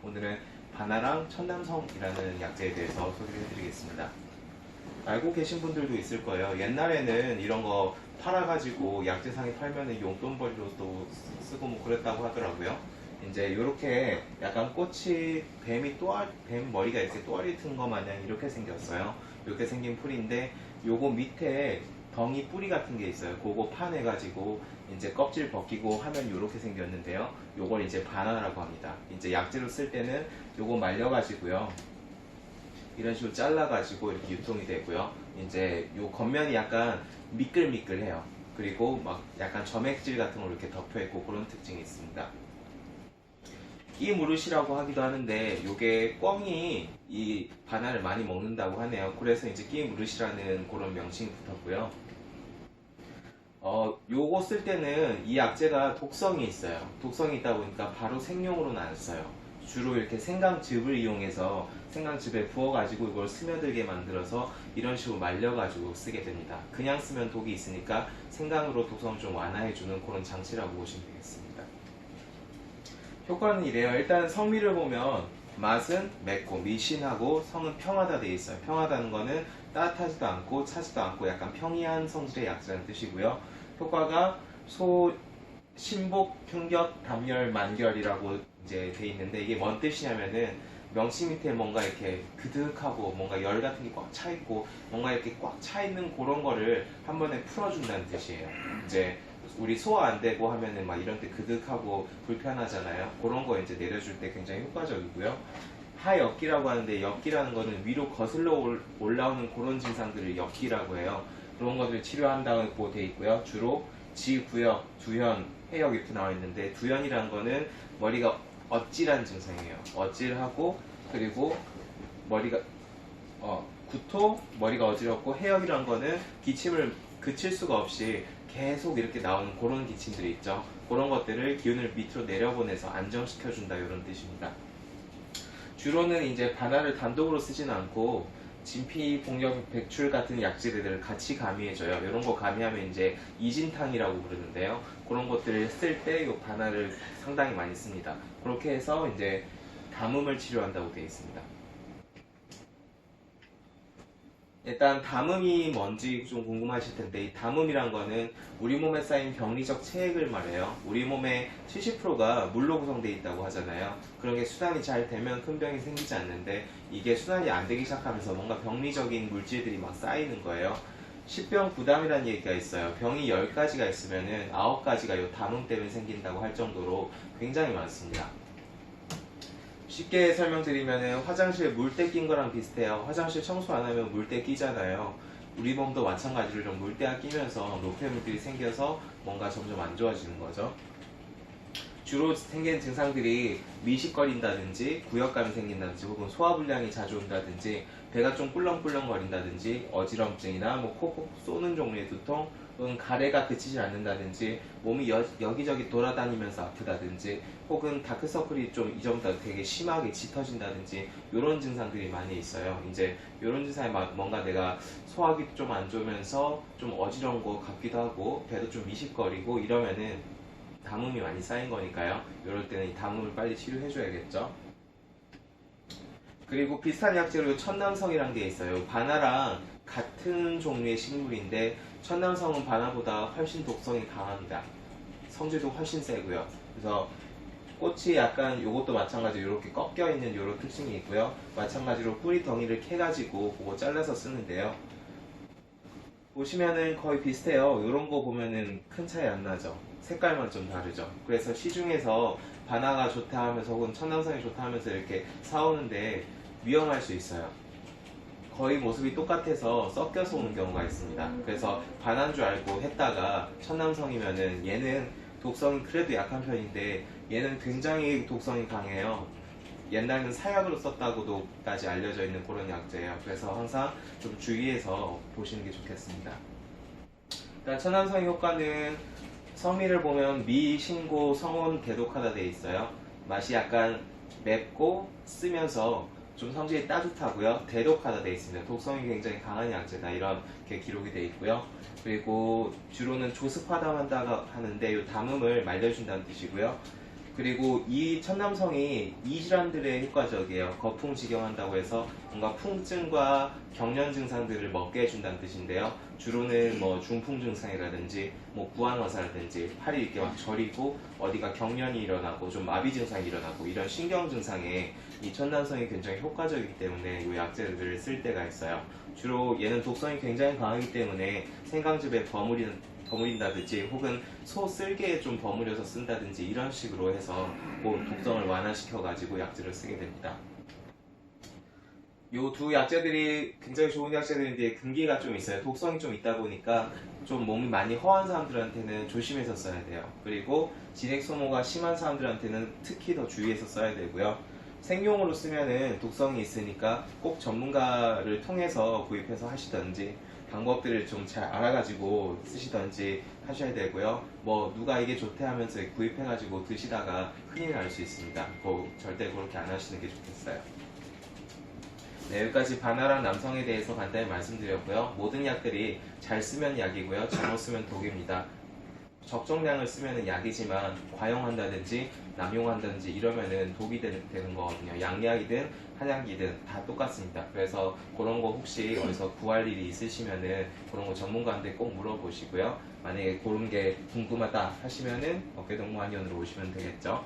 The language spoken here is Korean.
오늘은 바나랑 천남성이라는 약재에 대해서 소개를 해드리겠습니다. 알고 계신 분들도 있을 거예요. 옛날에는 이런 거 팔아가지고 약재상에 팔면은 용돈벌이로도 쓰고 뭐 그랬다고 하더라고요. 이제 이렇게 약간 꽃이 뱀 머리가 이렇게 또아리 튼 거 마냥 이렇게 생겼어요. 이렇게 생긴 풀인데 요거 밑에 덩이 뿌리 같은 게 있어요. 그거 파내가지고 이제 껍질 벗기고 하면 이렇게 생겼는데요. 요걸 이제 바나라고 합니다. 이제 약재로 쓸 때는 요거 말려가지고요. 이런 식으로 잘라가지고 이렇게 유통이 되고요. 이제 요 겉면이 약간 미끌미끌해요. 그리고 막 약간 점액질 같은 걸 이렇게 덮여있고 그런 특징이 있습니다. 끼무릇이라고 하기도 하는데 요게 꿩이 이 바나를 많이 먹는다고 하네요. 그래서 이제 끼무릇이라는 그런 명칭이 붙었고요. 요거 쓸 때는 이 약재가 독성이 있어요. 독성이 있다 보니까 바로 생용으로는 안 써요. 주로 이렇게 생강즙을 이용해서 생강즙에 부어가지고 이걸 스며들게 만들어서 이런 식으로 말려가지고 쓰게 됩니다. 그냥 쓰면 독이 있으니까 생강으로 독성을 좀 완화해주는 그런 장치라고 보시면 되겠습니다. 효과는 이래요. 일단 성미를 보면 맛은 맵고 미신하고 성은 평하다 되어 있어요. 평하다는 거는 따뜻하지도 않고 차지도 않고 약간 평이한 성질의 약재라는 뜻이고요. 효과가 신복, 흉격, 담열, 만결이라고 이제 돼 있는데 이게 뭔 뜻이냐면은 명치 밑에 뭔가 이렇게 그득하고 뭔가 열 같은 게 꽉 차 있고 뭔가 이렇게 꽉 차 있는 그런 거를 한 번에 풀어준다는 뜻이에요. 이제 우리 소화 안 되고 하면은 막 이런 때 그득하고 불편하잖아요. 그런 거 이제 내려줄 때 굉장히 효과적이고요. 하엽기라고 하는데 엽기라는 거는 위로 거슬러 올라오는 그런 증상들을 엽기라고 해요. 그런 것들 치료한다고 돼 있고요. 주로 지구역, 두현, 해역 이렇게 나와 있는데 두현이라는 거는 머리가 어찔한 증상이에요. 어찔하고 그리고 머리가 구토, 머리가 어지럽고 해역이라는 거는 기침을 그칠 수가 없이 계속 이렇게 나오는 그런 기침들이 있죠. 그런 것들을 기운을 밑으로 내려보내서 안정시켜준다 이런 뜻입니다. 주로는 이제 바나를 단독으로 쓰지는 않고 진피, 복력, 백출 같은 약재들을 같이 가미해줘요. 이런 거 가미하면 이제 이진탕이라고 부르는데요. 그런 것들을 쓸 때 이 바나를 상당히 많이 씁니다. 그렇게 해서 이제 담음을 치료한다고 되어 있습니다. 일단 담음이 뭔지 좀 궁금하실 텐데 이 담음이란 거는 우리 몸에 쌓인 병리적 체액을 말해요. 우리 몸의 70%가 물로 구성되어 있다고 하잖아요. 그런 게 순환이 잘 되면 큰 병이 생기지 않는데 이게 순환이 안 되기 시작하면서 뭔가 병리적인 물질들이 막 쌓이는 거예요. 십병 부담이라는 얘기가 있어요. 병이 10가지가 있으면은 9가지가 이 담음 때문에 생긴다고 할 정도로 굉장히 많습니다. 쉽게 설명드리면 화장실 물때 낀 거랑 비슷해요. 화장실 청소 안 하면 물때 끼잖아요. 우리 몸도 마찬가지로 좀 물때가 끼면서 노폐물들이 생겨서 뭔가 점점 안 좋아지는 거죠. 주로 생기는 증상들이 미식거린다든지 구역감이 생긴다든지 혹은 소화불량이 자주 온다든지 배가 좀 꿀렁꿀렁 거린다든지 어지럼증이나 뭐 콕콕 쏘는 종류의 두통 혹은 가래가 그치지 않는다든지 몸이 여기저기 돌아다니면서 아프다든지 혹은 다크서클이 좀 이전보다 되게 심하게 짙어진다든지 이런 증상들이 많이 있어요. 이제 이런 증상에 뭔가 내가 소화기도 좀 안 좋으면서 좀 어지러운 것 같기도 하고 배도 좀 미식거리고 이러면은 담음이 많이 쌓인 거니까요. 이럴 때는 이 담음을 빨리 치료해 줘야겠죠. 그리고 비슷한 약재로 천남성이라는 게 있어요. 바나랑 같은 종류의 식물인데 천남성은 바나보다 훨씬 독성이 강합니다. 성질도 훨씬 세고요. 그래서 꽃이 약간 이것도 마찬가지로 이렇게 꺾여 있는 이런 특징이 있고요. 마찬가지로 뿌리 덩이를 캐가지고 그거 잘라서 쓰는데요. 보시면은 거의 비슷해요. 이런 거 보면은 큰 차이 안 나죠. 색깔만 좀 다르죠. 그래서 시중에서 바나가 좋다 하면서 혹은 천남성이 좋다 하면서 이렇게 사오는데 위험할 수 있어요. 거의 모습이 똑같아서 섞여서 오는 경우가 있습니다. 그래서 바나인 줄 알고 했다가 천남성이면은 얘는 독성이 그래도 약한 편인데 얘는 굉장히 독성이 강해요. 옛날에는 사약으로 썼다고도까지 알려져 있는 그런 약재예요. 그래서 항상 좀 주의해서 보시는 게 좋겠습니다. 일단 천남성의 효과는 성미를 보면 미, 신고, 성온, 개독하다 되어 있어요. 맛이 약간 맵고 쓰면서 좀 성질이 따뜻하고요. 대독하다 되어 있습니다. 독성이 굉장히 강한 약재다 이렇게 기록이 되어 있고요. 그리고 주로는 조습하다 한다가 하는데 이 담음을 말려준다는 뜻이고요. 그리고 이 천남성이 이 질환들에 효과적이에요. 거풍 직영한다고 해서 뭔가 풍증과 경련 증상들을 먹게 해준다는 뜻인데요. 주로는 뭐 중풍 증상이라든지 뭐 구안화사라든지 팔이 이렇게 막 저리고 어디가 경련이 일어나고 좀 마비 증상이 일어나고 이런 신경 증상에 이 천남성이 굉장히 효과적이기 때문에 이 약재들을 쓸 때가 있어요. 주로 얘는 독성이 굉장히 강하기 때문에 생강즙에 버무린다든지 혹은 소 쓸개에 좀 버무려서 쓴다든지 이런 식으로 해서 그 독성을 완화시켜 가지고 약재를 쓰게 됩니다. 요 두 약재들이 굉장히 좋은 약재들인데 금기가 좀 있어요. 독성이 좀 있다 보니까 좀 몸이 많이 허한 사람들한테는 조심해서 써야 돼요. 그리고 진액 소모가 심한 사람들한테는 특히 더 주의해서 써야 되고요. 생용으로 쓰면은 독성이 있으니까 꼭 전문가를 통해서 구입해서 하시던지 방법들을 좀 잘 알아가지고 쓰시던지 하셔야 되고요. 뭐 누가 이게 좋대 하면서 구입해가지고 드시다가 큰일 날 수 있습니다. 절대 그렇게 안 하시는 게 좋겠어요. 네, 여기까지 반활한 남성에 대해서 간단히 말씀드렸고요. 모든 약들이 잘 쓰면 약이고요. 잘못 쓰면 독입니다. 적정량을 쓰면 약이지만 과용한다든지 남용한다든지 이러면은 독이 되는 거거든요. 양약이든 한약이든 다 똑같습니다. 그래서 그런 거 혹시 어디서 구할 일이 있으시면은 그런 거 전문가한테 꼭 물어보시고요. 만약에 그런 게 궁금하다 하시면은 어깨동무한의원으로 오시면 되겠죠.